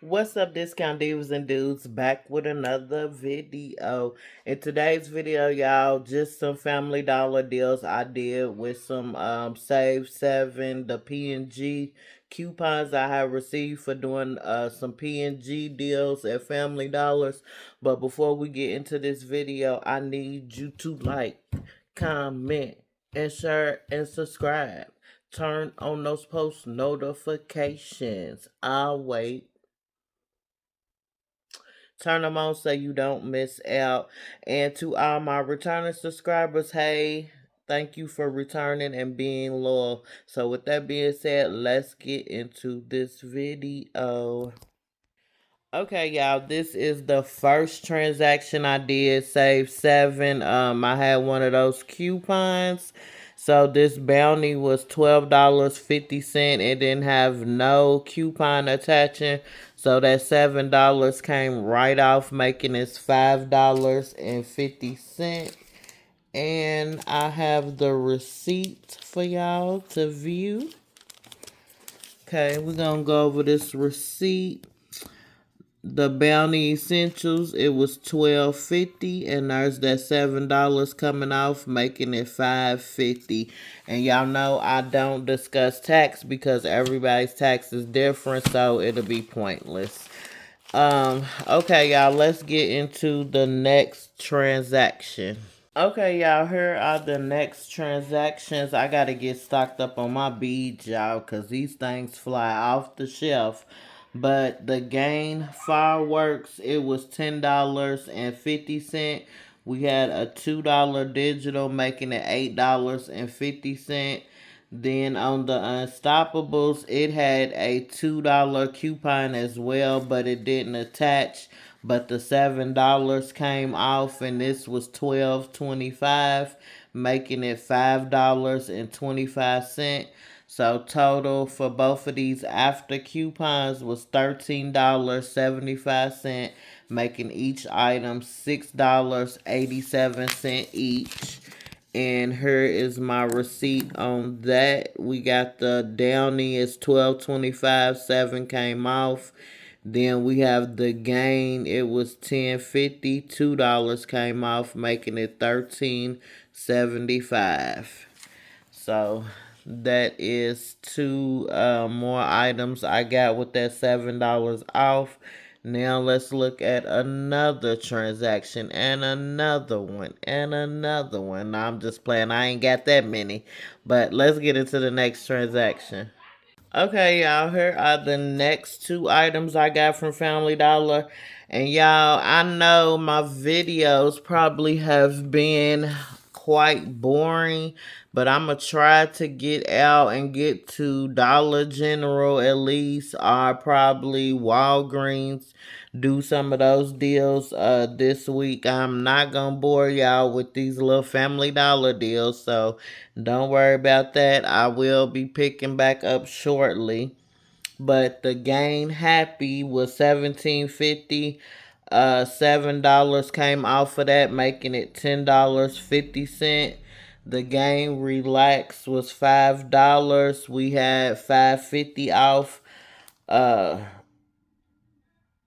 What's up, discount divas and dudes? Back with another video. In today's video, y'all, just some Family Dollar deals I did with some Save 7, the P&G coupons I have received for doing some P&G deals at Family Dollars. But before we get into this video, I need you to like, comment, and share and subscribe. Turn on those post notifications. I'll wait. Turn them on so you don't miss out. And to all my returning subscribers, hey, thank you for returning and being loyal. So with that being said, let's get into this video. Okay, y'all, this is the first transaction I did, Save 7. I had one of those coupons. So this bounty was $12.50. It didn't have no coupon attaching. So that $7 came right off, making it $5.50. And I have the receipt for y'all to view. Okay, we're gonna go over this receipt. The Bounty Essentials, it was $12.50, and there's that $7 coming off, making it $5.50. And y'all know I don't discuss tax because everybody's tax is different, so it'll be pointless. Okay, y'all, let's get into the next transaction. Okay, y'all, here are the next transactions. I gotta get stocked up on my beads, y'all, because these things fly off the shelf. But the Gain Fireworks, it was $10.50. We had a $2 digital, making it $8.50. Then on the Unstoppables, it had a $2 coupon as well, but it didn't attach. But the $7 came off, and this was $12.25, making it $5.25. So total for both of these after coupons was $13.75, making each item $6.87 each. And here is my receipt on that. We got the Downy is $12.25, 7 came off. Then we have the Gain, it was $10.50, $2 came off, making it $13.75. So that is two more items I got with that $7 off. Now let's look at another transaction and another one and another one. Now, I'm just playing. I ain't got that many. But let's get into the next transaction. Okay, y'all, here are the next two items I got from Family Dollar. And y'all, I know my videos probably have been quite boring, but I'm going to try to get out and get to Dollar General at least, or probably Walgreens, do some of those deals this week. I'm not going to bore y'all with these little Family Dollar deals, so don't worry about that. I will be picking back up shortly. But the Gain Happy was $17.50. $7 came off of that, making it $10.50. The Gain Relax was $5. We had $5.50 off.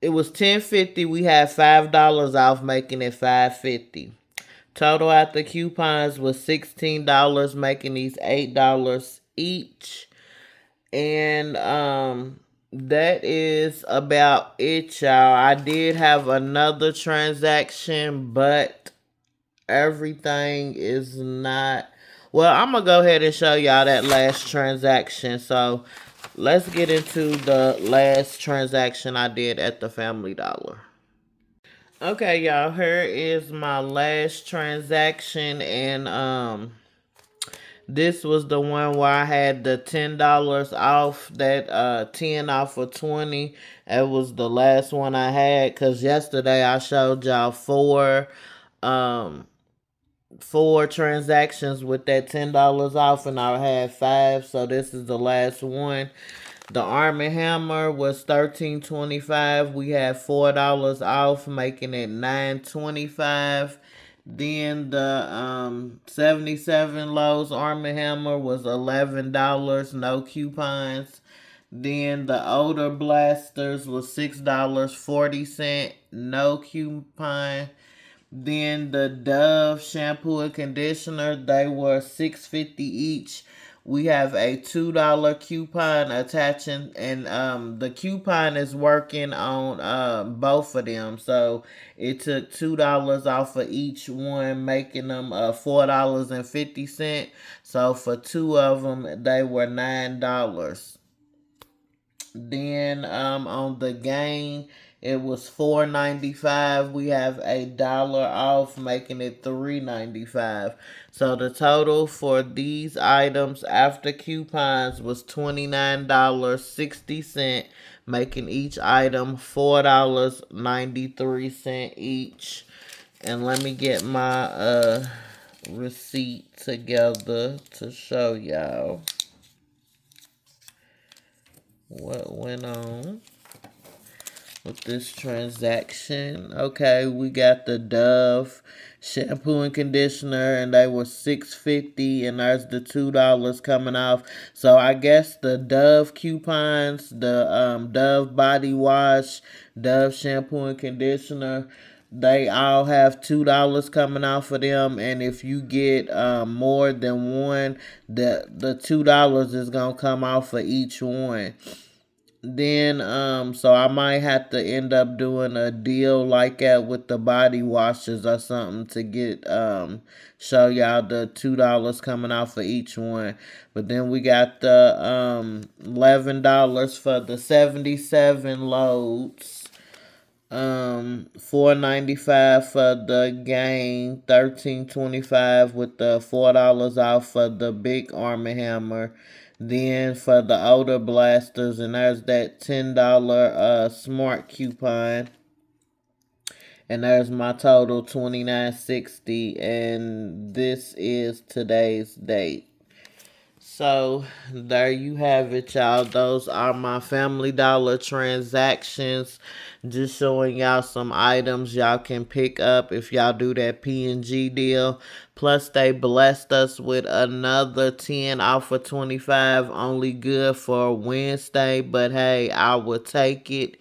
It was $10.50. We had $5 off, making it $5.50. Total after coupons was $16, making these $8 each. And that is about it, y'all. I did have another transaction, but everything is not. Well, I'm gonna go ahead and show y'all that last transaction. So let's get into the last transaction I did at the Family Dollar. Okay, y'all, here is my last transaction, and this was the one where I had the $10 off, that 10 off of 20. It was the last one I had, because yesterday I showed y'all um four transactions with that $10 off, and I had 5, so this is the last one. The Arm & Hammer was $13.25. We had $4 off, making it $9.25. Then the 77 Lowe's Arm & Hammer was $11, no coupons. Then the Odor Blasters was $6.40, no coupon. Then the Dove shampoo and conditioner, they were $6.50 each. We have a $2 coupon attaching, and the coupon is working on both of them. So it took $2 off of each one, making them $4.50. So for two of them, they were $9. Then on the Gain, it was $4.95. We have $1 off, making it $3.95. So the total for these items after coupons was $29.60, making each item $4.93 each. And let me get my receipt together to show y'all what went on with this transaction. Okay, we got the Dove shampoo and conditioner, and they were $6.50, and there's the $2 coming off. So I guess the Dove coupons, the Dove body wash, Dove shampoo and conditioner, they all have $2 coming off of them, and if you get more than one, the $2 is gonna come off for each one. Then so I might have to end up doing a deal like that with the body washes or something to get show y'all the $2 coming off for each one. But then we got the $11 for the 77 loads. $4.95 for the Gain, $13.25 with the $4 off for the big Arm & Hammer. Then for the Odor Blasters, and there's that $10 smart coupon. And there's my total $29.60, and this is today's date. So there you have it, y'all. Those are my Family Dollar transactions. Just showing y'all some items y'all can pick up if y'all do that P&G deal. Plus, they blessed us with another 10 off of 25. Only good for Wednesday, but hey, I would take it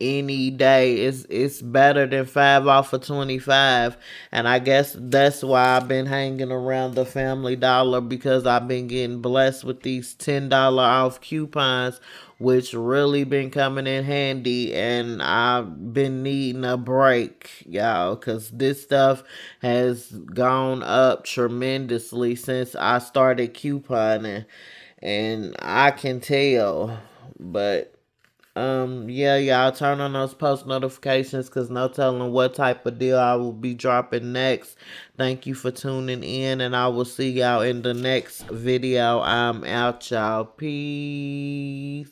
any day. It's better than 5 off of 25. And I guess that's why I've been hanging around the Family Dollar, because I've been getting blessed with these $10 off coupons, which really been coming in handy. And I've been needing a break, y'all, because this stuff has gone up tremendously since I started couponing, and I can tell. But yeah, y'all turn on those post notifications, because no telling what type of deal I will be dropping next. Thank you for tuning in, and I will see y'all in the next video. I'm out, y'all. Peace.